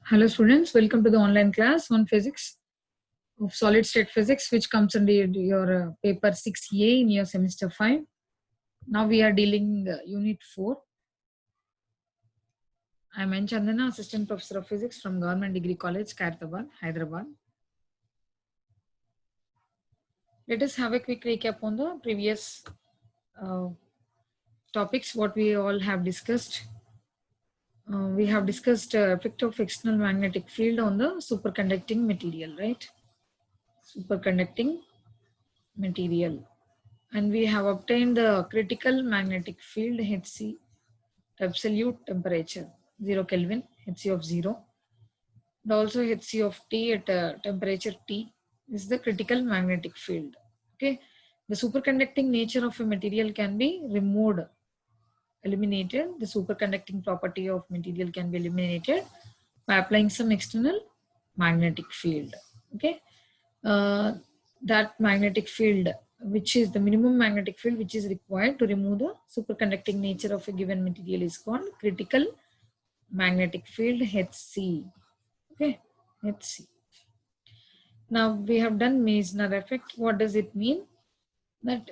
Hello students, welcome to the online class on physics of solid state physics, which comes under your paper 6A in your semester 5. Now we are dealing unit 4. I am N. Chandana, assistant professor of physics from Government Degree College, Khairatabad, Hyderabad. Let us have a quick recap on the previous topics, what we all have discussed. We have discussed effect of external magnetic field on the superconducting material, right? Superconducting material. And we have obtained the critical magnetic field Hc, absolute temperature 0 Kelvin, Hc of 0, and also Hc of T at temperature T is the critical magnetic field. Okay, the superconducting nature of a material can be removed, eliminated. The superconducting property of material can be eliminated by applying some external magnetic field. Okay, that magnetic field, which is the minimum magnetic field which is required to remove the superconducting nature of a given material, is called critical magnetic field Hc. Okay, Hc. Now we have done Meissner effect. What does it mean? That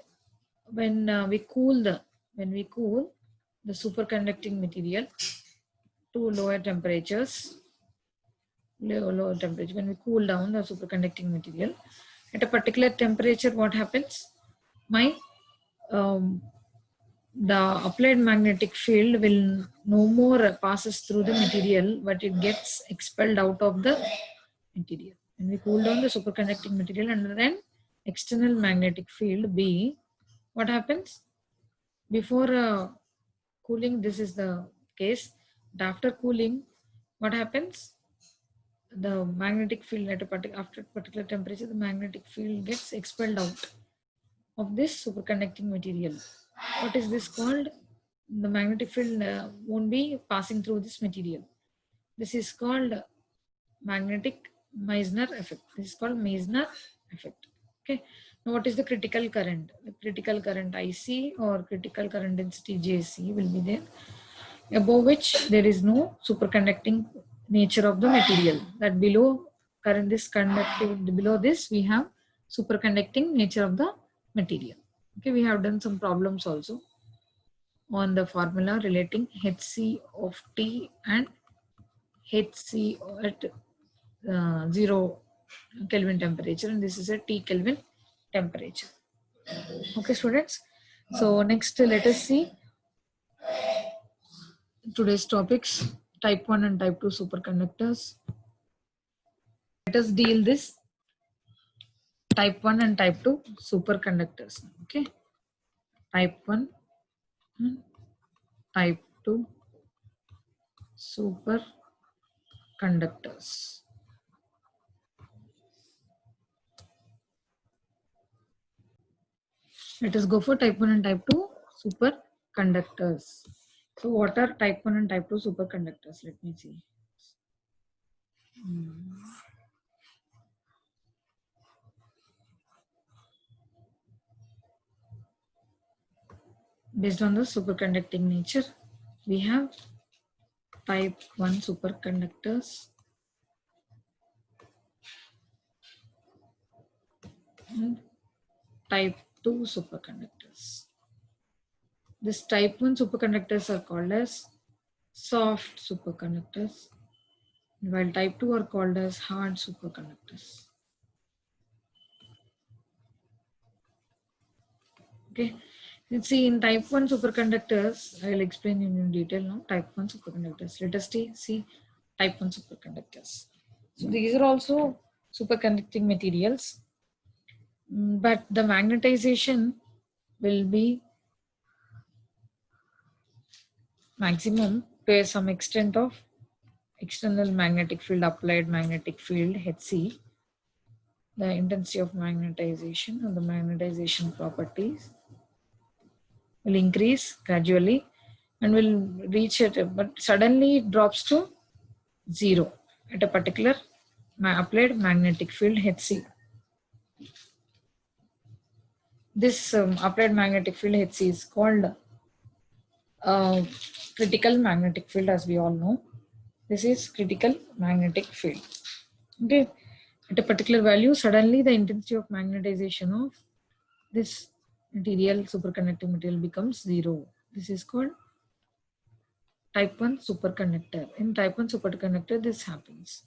when we cool the superconducting material to lower temperatures, lower temperature, when we cool down the superconducting material at a particular temperature, what happens? The applied magnetic field will no more passes through the material, but it gets expelled out of the material. When we cool down the superconducting material under an external magnetic field B, what happens? Before cooling, this is the case. But after cooling, what happens? The magnetic field at after a particular temperature, the magnetic field gets expelled out of this superconducting material. What is this called? The magnetic field won't be passing through this material. This is called magnetic Meissner effect. This is called Meissner effect. Okay. Now, what is the critical current? The critical current IC or critical current density JC will be there, above which there is no superconducting nature of the material. That below current, this conductive, below this we have superconducting nature of the material. Okay, we have done some problems also on the formula relating Hc of T and Hc at 0 Kelvin temperature, and this is a T Kelvin temperature. Okay, students. So next, let us see today's topics: type 1 and type 2 superconductors. Let us deal this type 1 and type 2 superconductors. Okay, type 1 and type 2 superconductors. Let us go for type 1 and type 2 superconductors. So what are type 1 and type 2 superconductors? Let me see. Based on the superconducting nature, we have type 1 superconductors and type 2 superconductors. This type 1 superconductors are called as soft superconductors, while type 2 are called as hard superconductors. Okay, let's see in type 1 superconductors, I will explain in detail now. Type 1 superconductors. Let us see type 1 superconductors. So these are also superconducting materials, but the magnetization will be maximum to some extent of external magnetic field, applied magnetic field Hc. The intensity of magnetization or the magnetization properties will increase gradually and will reach it, but suddenly it drops to 0 at a particular applied magnetic field Hc. This applied magnetic field Hc is called critical magnetic field, as we all know. This is critical magnetic field. Okay, at a particular value, suddenly the intensity of magnetization of this material, superconducting material, becomes 0. This is called type 1 superconductor. In type 1 superconductor, this happens.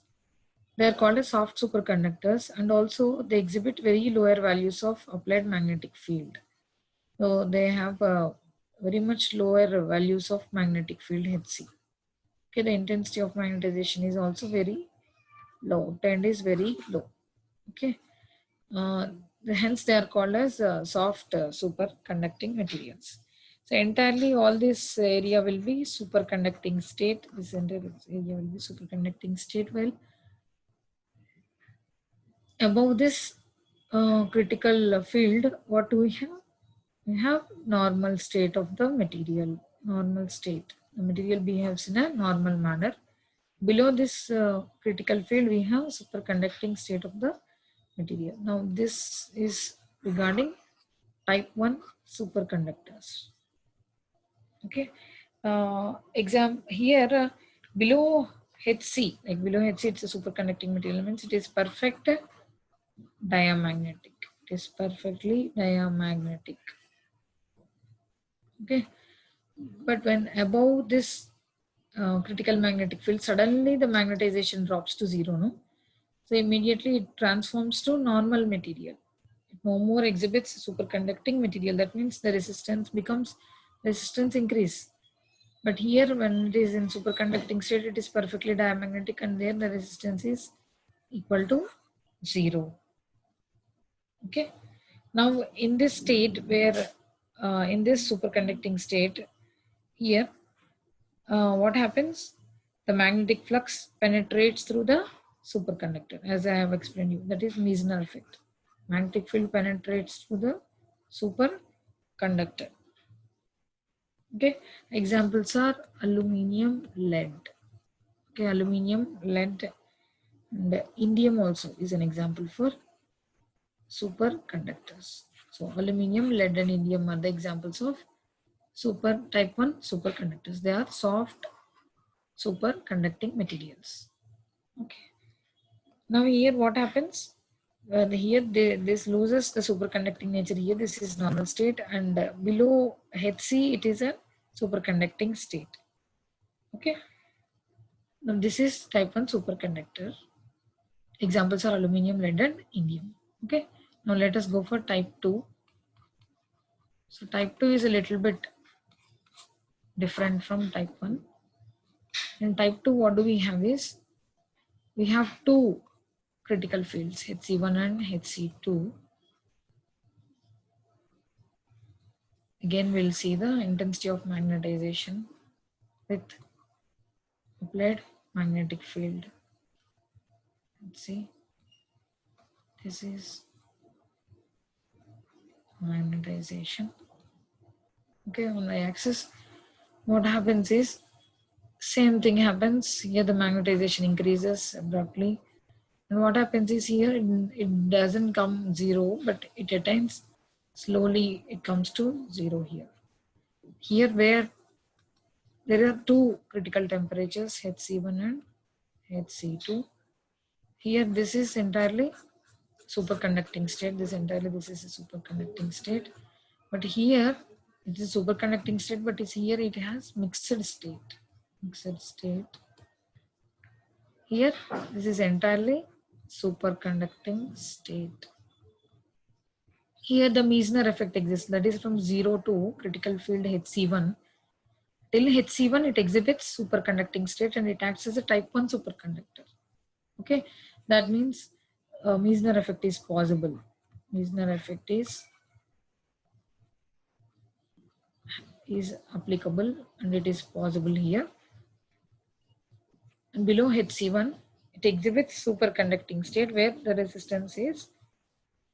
They are called as soft superconductors, and also they exhibit very lower values of applied magnetic field. So they have very much lower values of magnetic field Hc. Okay, the intensity of magnetization is also very low. 10 is very low. Okay, uh, hence they are called as soft superconducting materials. So entirely all this area will be superconducting state. This entire area will be superconducting state. Well, above this critical field, what do we have? We have normal state of the material. Normal state. The material behaves in a normal manner. Below this critical field, we have superconducting state of the material. Now, this is regarding type 1 superconductors. Okay. Exam here below Hc, like below Hc, it's a superconducting material, means it is perfect diamagnetic. It is perfectly diamagnetic. Okay. But when above this critical magnetic field, suddenly the magnetization drops to 0, no? So immediately it transforms to normal material. It no more exhibits superconducting material. That means the resistance increase. But here when it is in superconducting state, it is perfectly diamagnetic, and there the resistance is equal to 0. Okay. Now in this state where in this superconducting state, here what happens? The magnetic flux penetrates through the superconductor, as I have explained you. That is Meissner effect. Magnetic field penetrates through the superconductor. Okay, examples are aluminium, lead. Okay, aluminium, lead, and indium also is an example for superconductors. So aluminium, lead, and indium are the examples of type 1 superconductors. They are soft superconducting materials. Okay. Now here what happens? Here this loses the superconducting nature. Here this is normal state, and below Hc it is a superconducting state. Okay. Now this is type 1 superconductor. Examples are aluminium, lead, and indium. Okay. Now let us go for type 2. So type 2 is a little bit different from type 1. In type 2, what do we have is, we have two critical fields, Hc1 and Hc2. Again, we'll see the intensity of magnetization with applied magnetic field. Let's see. This is magnetization. Okay, on the axis, what happens is, same thing happens. Here the magnetization increases abruptly. And what happens is here, it doesn't come 0, but it attains slowly, it comes to 0 here. Here where there are two critical temperatures, Hc1 and Hc2. Here this is entirely superconducting state. This is a superconducting state. But here it is superconducting state, but here it has mixed state. Mixed state. Here this is entirely superconducting state. Here the Meissner effect exists. That is from 0 to critical field Hc1. Till Hc1 it exhibits superconducting state and it acts as a type 1 superconductor. Okay, that means Meissner effect is possible. Meissner effect is applicable and it is possible here. And below Hc1 it exhibits superconducting state where the resistance is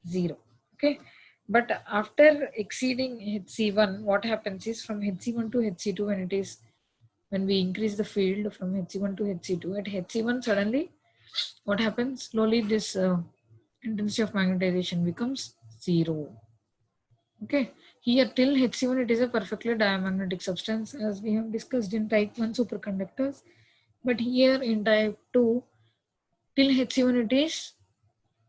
0. Okay, but after exceeding Hc1, what happens is, from Hc1 to Hc2, when we increase the field from Hc1 to Hc2, at Hc1 suddenly what happens? Slowly this intensity of magnetization becomes 0. Okay, here till Hc1 it is a perfectly diamagnetic substance, as we have discussed in type 1 superconductors. But here in type 2, till Hc1 it is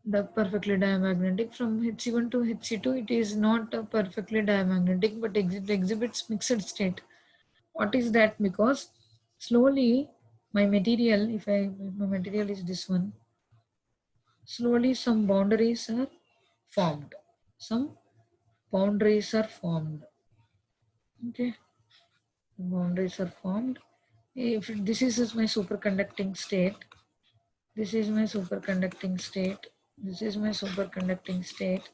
the perfectly diamagnetic. From Hc1 to Hc2 it is not a perfectly diamagnetic, but exhibits mixed state. What is that? Because slowly my material, if my material is this one, slowly some boundaries are formed. Some boundaries are formed. Okay, boundaries are formed. If this is my superconducting state, this is my superconducting state, this is my superconducting state.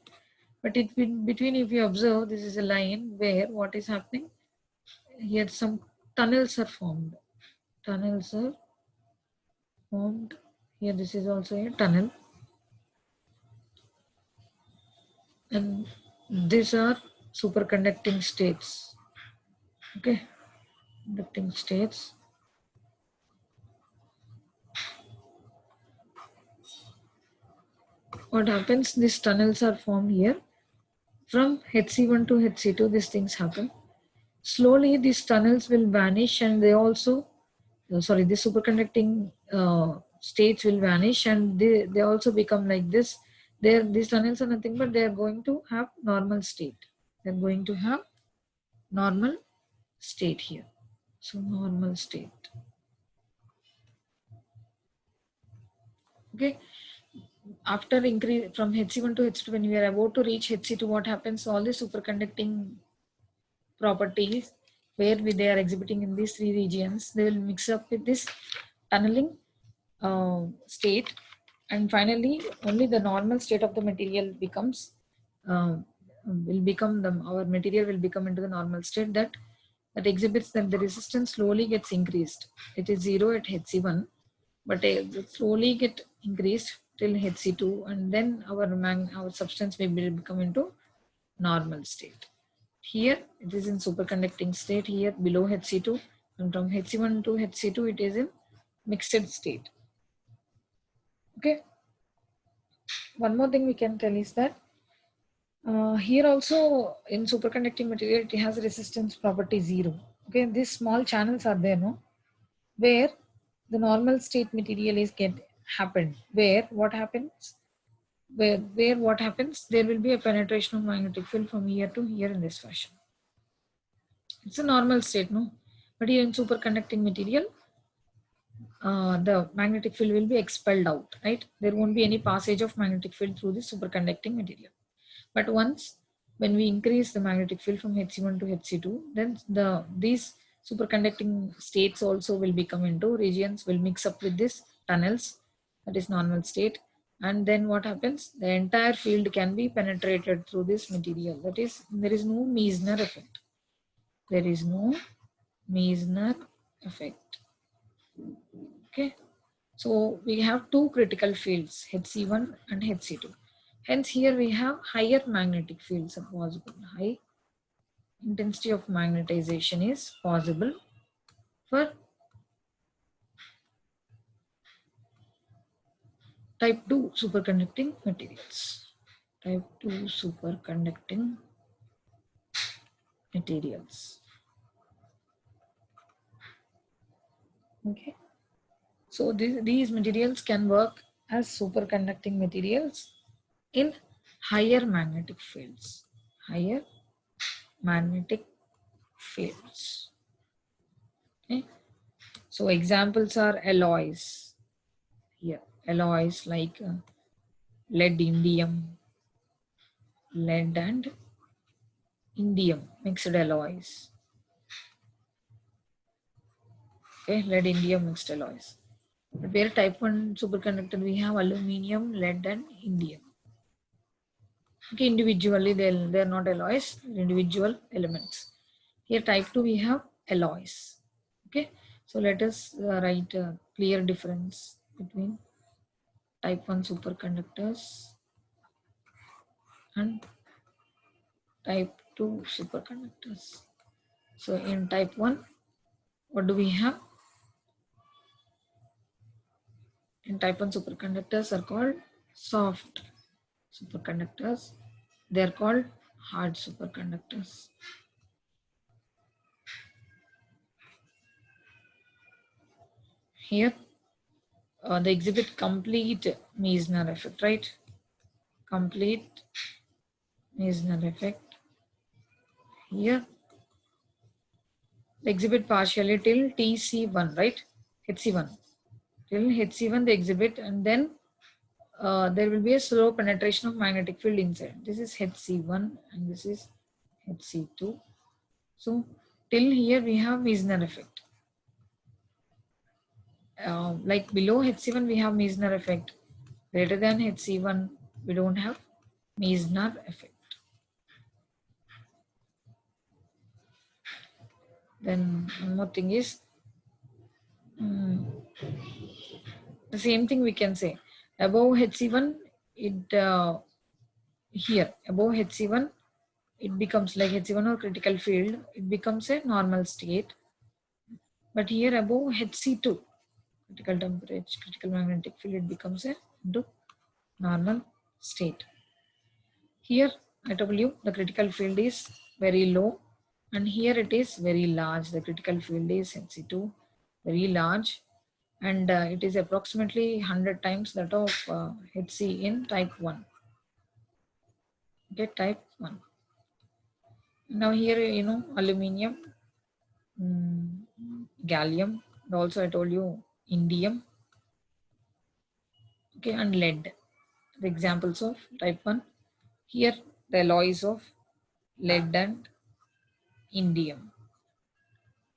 But it between, if you observe, this is a line where what is happening here, some tunnels are formed. Tunnels are formed here. This is also a tunnel, and these are superconducting states. Okay, conducting states. What happens? These tunnels are formed here. From Hc1 to Hc2, these things happen. Slowly, these tunnels will vanish, and they also, sorry, the superconducting states will vanish, and they also become like this. These tunnels are nothing but they are going to have normal state. They're going to have normal state here. So normal state. Okay. After increase from Hc1 to Hc2, when we are about to reach Hc2, what happens? All the superconducting properties where they are exhibiting in these three regions, they will mix up with this tunneling state, and finally only the normal state of the material becomes will become the our material will become into the normal state, that exhibits that the resistance slowly gets increased. It is 0 at Hc1, but it slowly get increased till Hc2, and then our substance may become into normal state. Here it is in superconducting state, here below Hc2, and from Hc1 to Hc2 it is in mixed state. Okay. One more thing we can tell is that here also in superconducting material it has resistance property 0. Okay, these small channels are there, no, where the normal state material is get happened. Where what happens? Where what happens? There will be a penetration of magnetic field from here to here in this fashion. It's a normal state, no? But here in superconducting material, the magnetic field will be expelled out, right? There won't be any passage of magnetic field through the superconducting material. But once when we increase the magnetic field from Hc1 to Hc2, then these superconducting states also will become into regions, will mix up with this tunnels, that is normal state. And then what happens? The entire field can be penetrated through this material. That is, there is no Meissner effect. There is no Meissner effect. Okay. So we have two critical fields, Hc1 and Hc2. Hence here we have higher magnetic fields are possible. High intensity of magnetization is possible for type 2 superconducting materials. Type 2 superconducting materials. Okay. So these materials can work as superconducting materials in higher magnetic fields. Higher magnetic fields. Okay. So examples are alloys. Here, alloys like lead, lead and indium, mixed alloys. Okay, lead, indium, mixed alloys. But where type 1 superconductor, we have aluminium, lead and indium. Okay, individually they're not alloys, they're individual elements. Here type 2 we have alloys. Okay, so let us write a clear difference between type 1 superconductors and type 2 superconductors. So in type 1, what do we have? In type 1 superconductors are called soft superconductors. They are called hard superconductors. Here they exhibit complete Meissner effect, right? Complete Meissner effect. Here they exhibit partially till TC1, right? HC1. Till HC1 they exhibit, and then there will be a slow penetration of magnetic field inside. This is HC1 and this is HC2. So till here we have Meissner effect. Like below HC1 we have Meissner effect. Greater than HC1 we don't have Meissner effect. Then one more thing is the same thing we can say above HC1 it here above HC1 it becomes like HC1 or critical field, it becomes a normal state. But here above HC2 critical temperature, critical magnetic field, it becomes a into normal state. Here I told you the critical field is very low, and here it is very large. The critical field is HC2, very large, and it is approximately 100 times that of HC in type 1. Okay, type 1. Now here aluminium, gallium, and also I told you indium, okay, and lead. The examples of type 1. Here the alloys of lead and indium.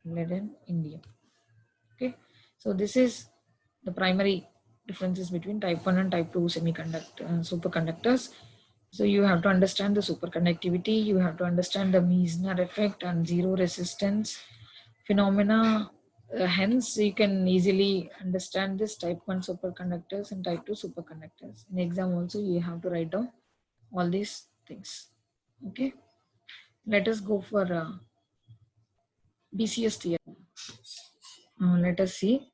Lead and indium. Okay, so this is the primary differences between type 1 and type 2 semiconductor superconductors. So you have to understand the superconductivity, you have to understand the Meissner effect and zero resistance phenomena. Hence, you can easily understand this type 1 superconductors and type 2 superconductors. In exam also, you have to write down all these things. Okay, let us go for BCS theory. Let us see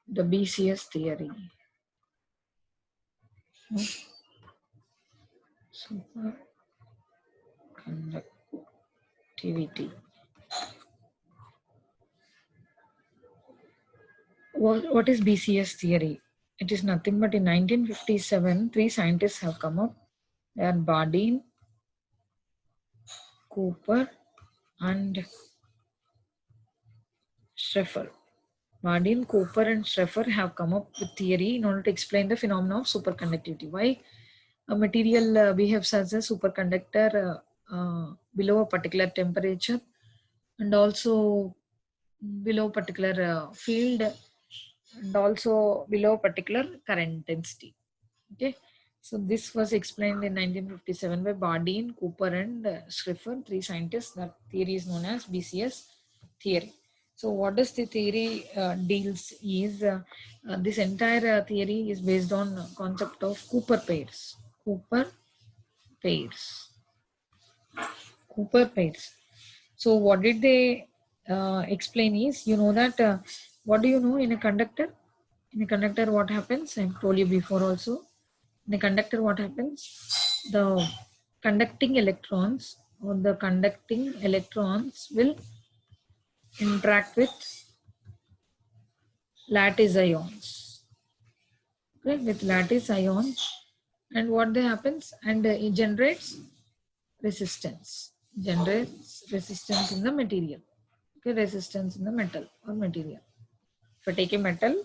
the BCS theory. Superconductivity. What is BCS theory? It is nothing but in 1957, three scientists have come up. They are Bardeen, Cooper, and Schrieffer. Bardeen, Cooper, and Schrieffer have come up with theory in order to explain the phenomena of superconductivity. Why a material behaves as a superconductor below a particular temperature and also below particular field and also below particular current density. Okay, so this was explained in 1957 by Bardeen, Cooper, and Schrieffer, three scientists. That theory is known as BCS theory. So what does the theory deals is this entire theory is based on concept of Cooper pairs. Cooper pairs. Cooper pairs. So what did they explain is, you know that what do you know in a conductor? In a conductor what happens? I told you before also. In a conductor what happens? The conducting electrons will interact with lattice ions. Okay, with lattice ions, and what they happens? And it generates resistance. Generates resistance in the material. Okay, resistance in the metal or material. If I take a metal,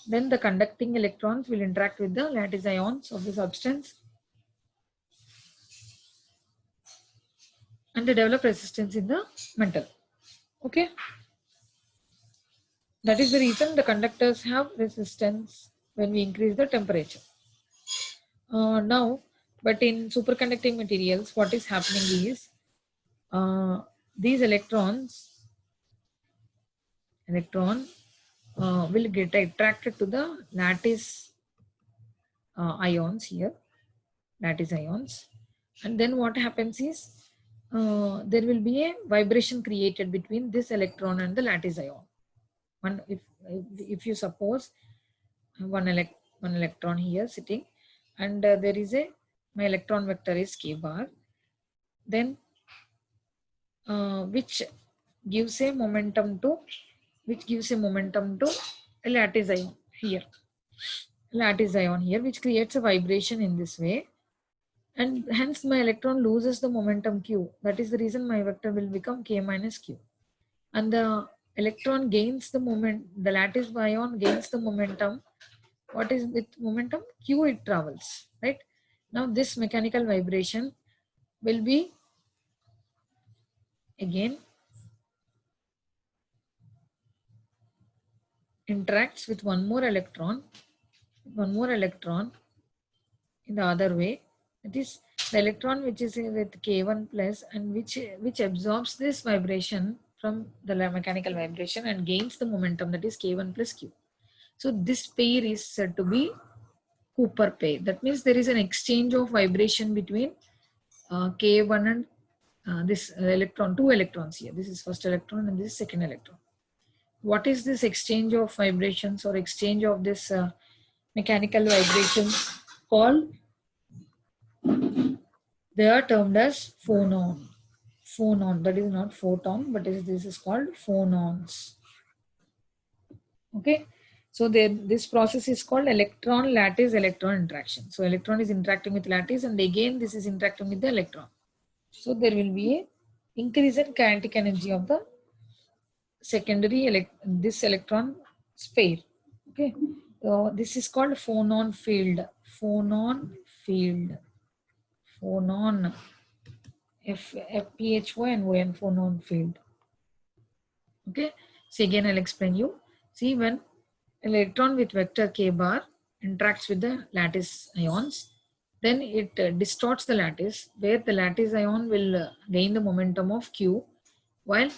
then the conducting electrons will interact with the lattice ions of the substance and they develop resistance in the metal. Okay, that is the reason the conductors have resistance when we increase the temperature. Now, but in superconducting materials, what is happening is these electron will get attracted to the lattice ions here, lattice ions, and then what happens is there will be a vibration created between this electron and the lattice ion. If you suppose one electron here sitting, and there is my electron vector is k bar, then which gives a momentum to a lattice ion here. Lattice ion here, which creates a vibration in this way, and hence my electron loses the momentum q. That is the reason my vector will become k minus q. And the electron gains the moment, the lattice ion gains the momentum. What is with momentum? Q it travels, right? Now this mechanical vibration will be again interacts with one more electron in the other way. That is the electron which is with K1 plus and which absorbs this vibration from the mechanical vibration and gains the momentum, that is K1 plus Q. So this pair is said to be Cooper pair. That means there is an exchange of vibration between K1 and this electron, two electrons here. This is first electron and this is second electron. What is this exchange of vibrations or exchange of this mechanical vibrations called? They are termed as phonon. Phonon, that is not photon, but this is called phonons. Okay, so this process is called electron lattice electron interaction. So electron is interacting with lattice, and again this is interacting with the electron. So there will be a increase in kinetic energy of the secondary this electron pair. Okay, so this is called phonon field. Phonon field. Phonon. F-P-H-O-N-O-N, phonon field. Okay, so again I'll explain you. See, when electron with vector k bar interacts with the lattice ions, then it distorts the lattice, where the lattice ion will gain the momentum of q, while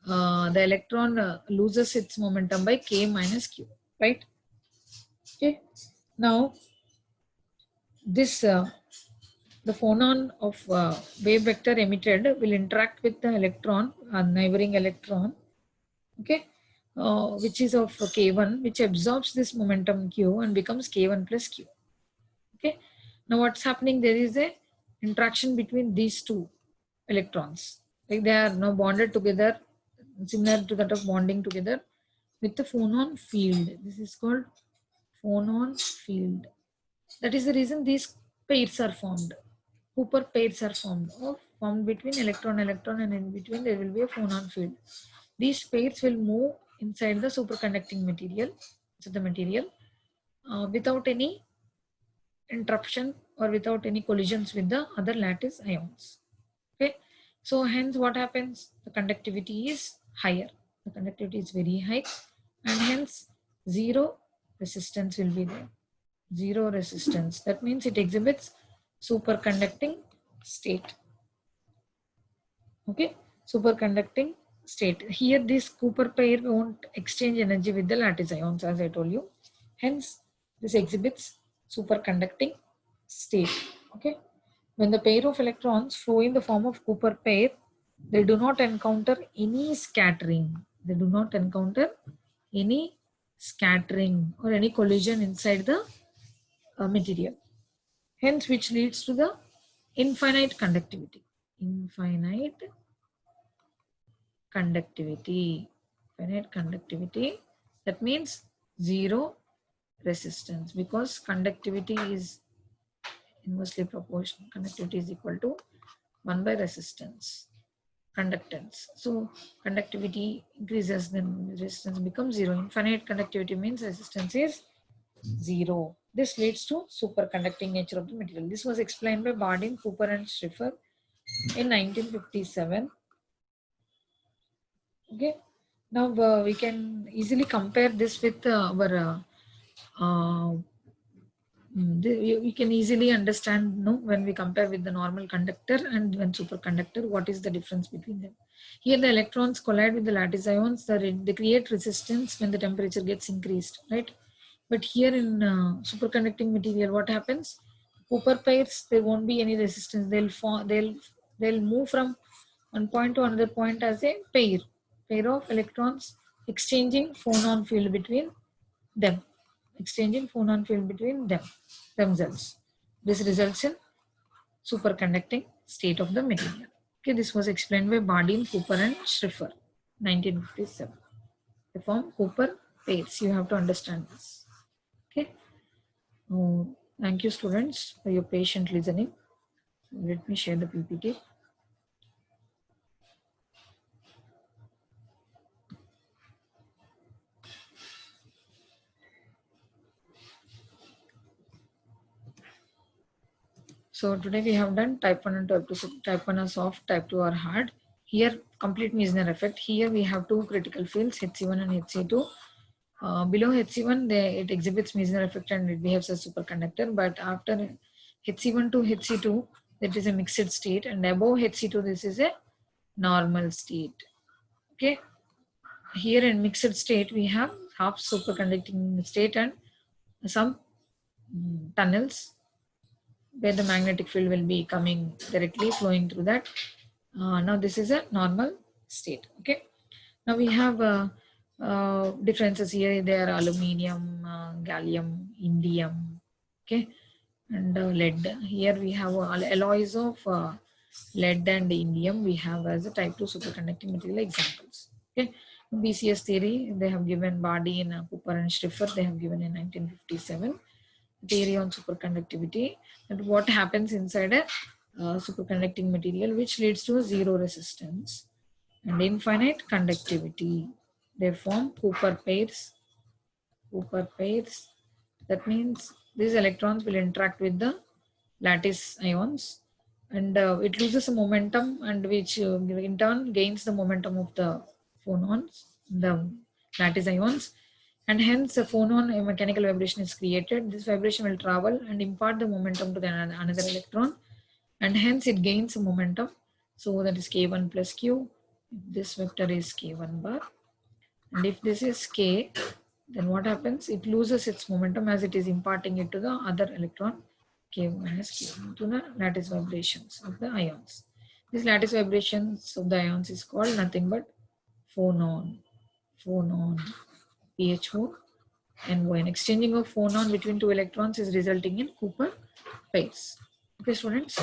the electron loses its momentum by k minus q, right? Okay, now this the phonon of wave vector emitted will interact with the electron, neighboring electron, okay, which is of k1, which absorbs this momentum q and becomes k1 plus q. Okay, now what's happening? There is a interaction between these two electrons, like they are now bonded together, similar to that of bonding together with the phonon field. This is called phonon field. That is the reason these pairs are formed. Cooper pairs are formed between electron and in between there will be a phonon field. These pairs will move inside the superconducting material, so the material, without any interruption or without any collisions with the other lattice ions. Okay, so hence what happens? The conductivity is higher. The conductivity is very high, and hence zero resistance will be there. Zero resistance. That means it exhibits superconducting state. Okay, superconducting state. Here this Cooper pair won't exchange energy with the lattice ions, as I told you. Hence this exhibits superconducting state. Okay, when the pair of electrons flow in the form of Cooper pair, they do not encounter any scattering. They do not encounter any scattering or any collision inside the material. Hence, which leads to the infinite conductivity. Infinite conductivity. Infinite conductivity. That means zero resistance, because conductivity is inversely proportional. Conductivity is equal to 1 by resistance. Conductance. So conductivity increases, then resistance becomes zero. Infinite conductivity means resistance is zero. This leads to superconducting nature of the material. This was explained by Bardeen, Cooper and Schrieffer in 1957. Okay. Now we can easily compare this with our we can easily understand, no, when we compare with the normal conductor and when superconductor, what is the difference between them. Here the electrons collide with the lattice ions, they create resistance when the temperature gets increased, right? But here in superconducting material, what happens? Cooper pairs, there won't be any resistance. They'll move from one point to another point as a pair of electrons exchanging phonon field between them, exchanging phonon field between themselves. This results in superconducting state of the material. Okay, this was explained by Bardeen, Cooper and Schrieffer, 1957. They form Cooper pairs. You have to understand this. Okay. Thank you, students, for your patient listening. Let me share the PPT. So today we have done type 1 and type 2. So type 1 are soft, type 2 are hard. Here, complete Meissner effect. Here we have two critical fields, Hc1 and Hc2. Below Hc1, it exhibits Meissner effect and it behaves as superconductor. But after Hc1 to Hc2, that is a mixed state. And above Hc2, this is a normal state. Okay. Here in mixed state, we have half superconducting state and some tunnels where the magnetic field will be coming directly flowing through that. Now this is a normal state. Okay. Now we have differences here. They are aluminium, gallium, indium, okay, and lead. Here we have alloys of lead and indium. We have as a type 2 superconducting material examples. Okay. BCS theory, they have given Bardeen, Cooper and Schrieffer, they have given in 1957. Theory on superconductivity, and what happens inside a superconducting material, which leads to a zero resistance and infinite conductivity. They form Cooper pairs. Cooper pairs. That means these electrons will interact with the lattice ions, and it loses a momentum, and which in turn gains the momentum of the phonons, the lattice ions, and hence a phonon, a mechanical vibration is created. This vibration will travel and impart the momentum to the another electron, and hence it gains a momentum. So that is k1 plus q. This vector is k1 bar, and if this is k, then what happens? It loses its momentum as it is imparting it to the other electron, k minus q, to the lattice vibrations of the ions. These lattice vibrations of the ions is called nothing but phonon. Phonon, PHO, and when exchanging of phonon between two electrons is resulting in Cooper pairs. Okay, students.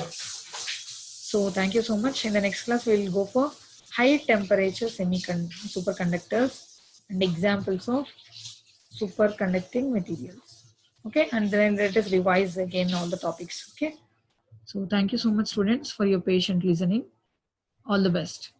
So thank you so much. In the next class, we will go for high temperature superconductors and examples of superconducting materials. Okay, and then let us revise again all the topics. Okay. So thank you so much, students, for your patient listening. All the best.